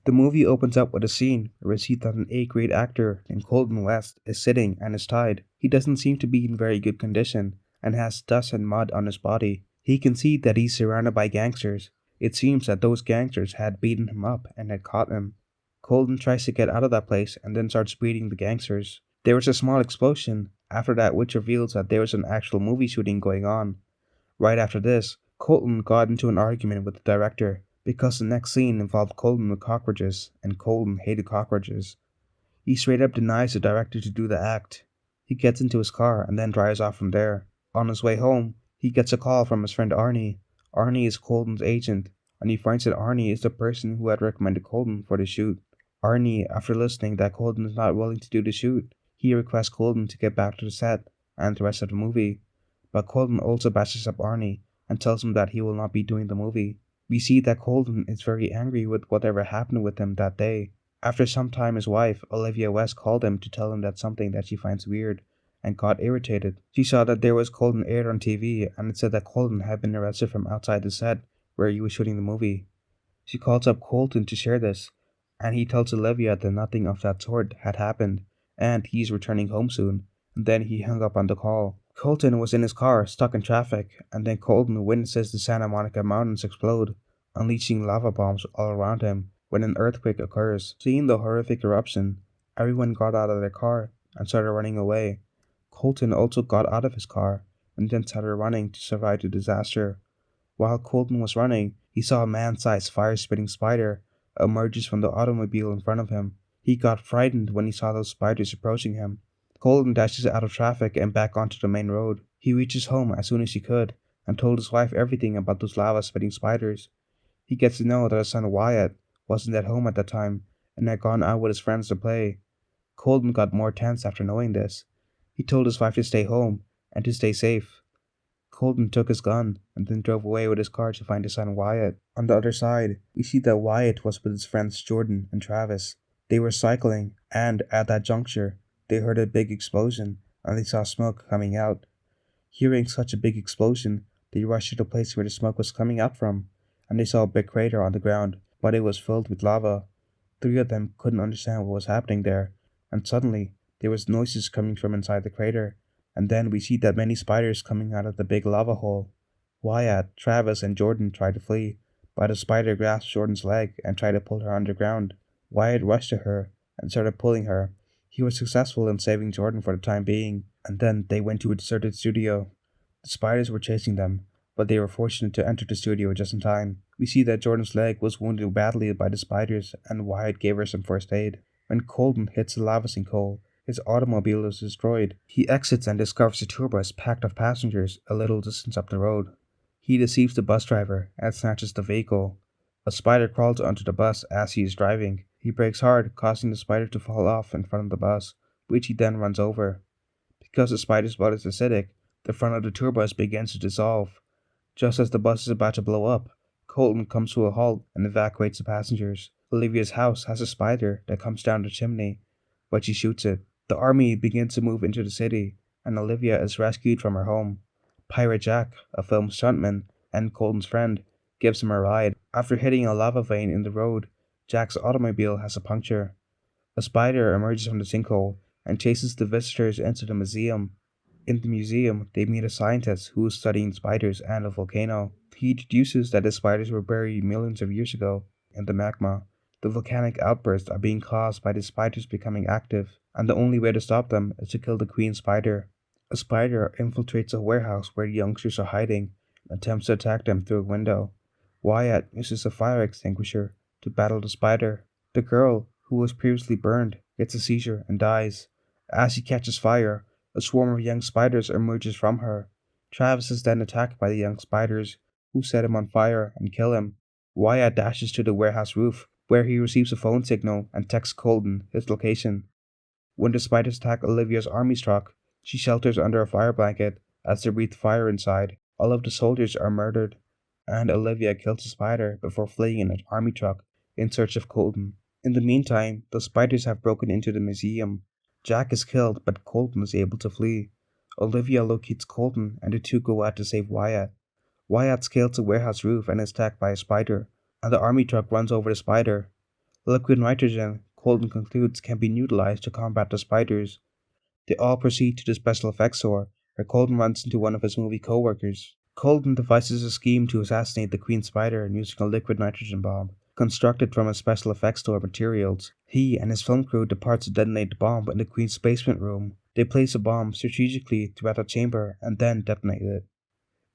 The movie opens up with a scene where we see that an A-grade actor named Colton West is sitting and is tied. He doesn't seem to be in very good condition and has dust and mud on his body. He can see that he's surrounded by gangsters. It seems that those gangsters had beaten him up and had caught him. Colton tries to get out of that place and then starts beating the gangsters. There is a small explosion after that which reveals that there is an actual movie shooting going on. Right after this, Colton got into an argument with the director because the next scene involved Colton with cockroaches, and Colton hated cockroaches. He straight up denies the director to do the act. He gets into his car and then drives off from there. On his way home, he gets a call from his friend Arnie. Arnie is Colton's agent, and he finds that Arnie is the person who had recommended Colton for the shoot. Arnie, after listening that Colton is not willing to do the shoot, he requests Colton to get back to the set and the rest of the movie. But Colton also bashes up Arnie and tells him that he will not be doing the movie. We see that Colton is very angry with whatever happened with him that day. After some time, his wife, Olivia West, called him to tell him that something that she finds weird and got irritated. She saw that there was Colton aired on TV and it said that Colton had been arrested from outside the set where he was shooting the movie. She calls up Colton to share this, and he tells Olivia that nothing of that sort had happened and he's returning home soon, and then he hung up on the call. Colton was in his car, stuck in traffic, and then Colton witnesses the Santa Monica Mountains explode, unleashing lava bombs all around him when an earthquake occurs. Seeing the horrific eruption, everyone got out of their car and started running away. Colton also got out of his car and then started running to survive the disaster. While Colton was running, he saw a man-sized fire-spitting spider emerges from the automobile in front of him. He got frightened when he saw those spiders approaching him. Colton dashes out of traffic and back onto the main road. He reaches home as soon as he could and told his wife everything about those lava-spitting spiders. He gets to know that his son Wyatt wasn't at home at that time and had gone out with his friends to play. Colton got more tense after knowing this. He told his wife to stay home and to stay safe. Colton took his gun and then drove away with his car to find his son Wyatt. On the other side, we see that Wyatt was with his friends Jordan and Travis. They were cycling, and at that juncture, they heard a big explosion and they saw smoke coming out. Hearing such a big explosion, they rushed to the place where the smoke was coming out from, and they saw a big crater on the ground, but it was filled with lava. Three of them couldn't understand what was happening there, and suddenly there was noises coming from inside the crater, and then we see that many spiders coming out of the big lava hole. Wyatt, Travis, and Jordan tried to flee, but a spider grasped Jordan's leg and tried to pull her underground. Wyatt rushed to her and started pulling her. He was successful in saving Jordan for the time being, and then they went to a deserted studio. The spiders were chasing them, but they were fortunate to enter the studio just in time. We see that Jordan's leg was wounded badly by the spiders, and Wyatt gave her some first aid. When Colton hits the lava sinkhole, his automobile is destroyed. He exits and discovers a tour bus packed of passengers a little distance up the road. He deceives the bus driver and snatches the vehicle. A spider crawls onto the bus as he is driving. He brakes hard, causing the spider to fall off in front of the bus, which he then runs over. Because the spider's blood is acidic, the front of the tour bus begins to dissolve. Just as the bus is about to blow up, Colton comes to a halt and evacuates the passengers. Olivia's house has a spider that comes down the chimney, but she shoots it. The army begins to move into the city, and Olivia is rescued from her home. Pirate Jack, a film stuntman and Colton's friend, gives him a ride. After hitting a lava vein in the road, Jack's automobile has a puncture. A spider emerges from the sinkhole and chases the visitors into the museum. In the museum, they meet a scientist who is studying spiders and a volcano. He deduces that the spiders were buried millions of years ago in the magma. The volcanic outbursts are being caused by the spiders becoming active, and the only way to stop them is to kill the queen spider. A spider infiltrates a warehouse where the youngsters are hiding and attempts to attack them through a window. Wyatt uses a fire extinguisher to battle the spider. The girl, who was previously burned, gets a seizure and dies. As she catches fire, a swarm of young spiders emerges from her. Travis is then attacked by the young spiders, who set him on fire and kill him. Wyatt dashes to the warehouse roof, where he receives a phone signal and texts Colton his location. When the spiders attack Olivia's army truck, she shelters under a fire blanket as they breathe fire inside. All of the soldiers are murdered, and Olivia kills the spider before fleeing in an army truck in search of Colton. In the meantime, the spiders have broken into the museum. Jack is killed, but Colton is able to flee. Olivia locates Colton, and the two go out to save Wyatt. Wyatt scales the warehouse roof and is attacked by a spider, and the army truck runs over the spider. Liquid nitrogen, Colton concludes, can be utilized to combat the spiders. They all proceed to the special effects store, where Colton runs into one of his movie co-workers. Colton devises a scheme to assassinate the Queen Spider using a liquid nitrogen bomb, constructed from a special effects store materials. He and his film crew depart to detonate the bomb in the Queen's basement room. They place a bomb strategically throughout the chamber and then detonate it.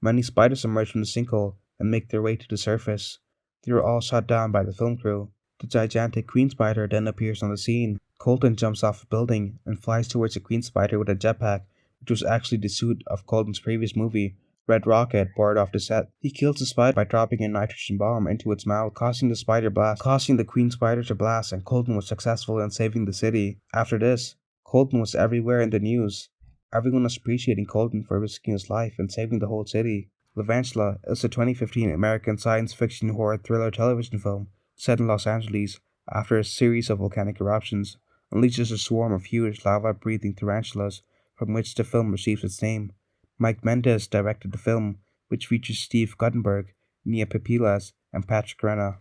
Many spiders emerge from the sinkhole and make their way to the surface. They are all shot down by the film crew. The gigantic queen spider then appears on the scene. Colton jumps off a building and flies towards the queen spider with a jetpack, which was actually the suit of Colton's previous movie, Red Rocket, borrowed off the set. He kills the spider by dropping a nitrogen bomb into its mouth, causing the queen spider to blast, and Colton was successful in saving the city. After this, Colton was everywhere in the news. Everyone was appreciating Colton for risking his life and saving the whole city. Levantula is a 2015 American science fiction horror thriller television film set in Los Angeles after a series of volcanic eruptions unleashes a swarm of huge lava-breathing tarantulas from which the film receives its name. Mike Mendez directed the film, which features Steve Guttenberg, Mia Papilas, and Patrick Renna.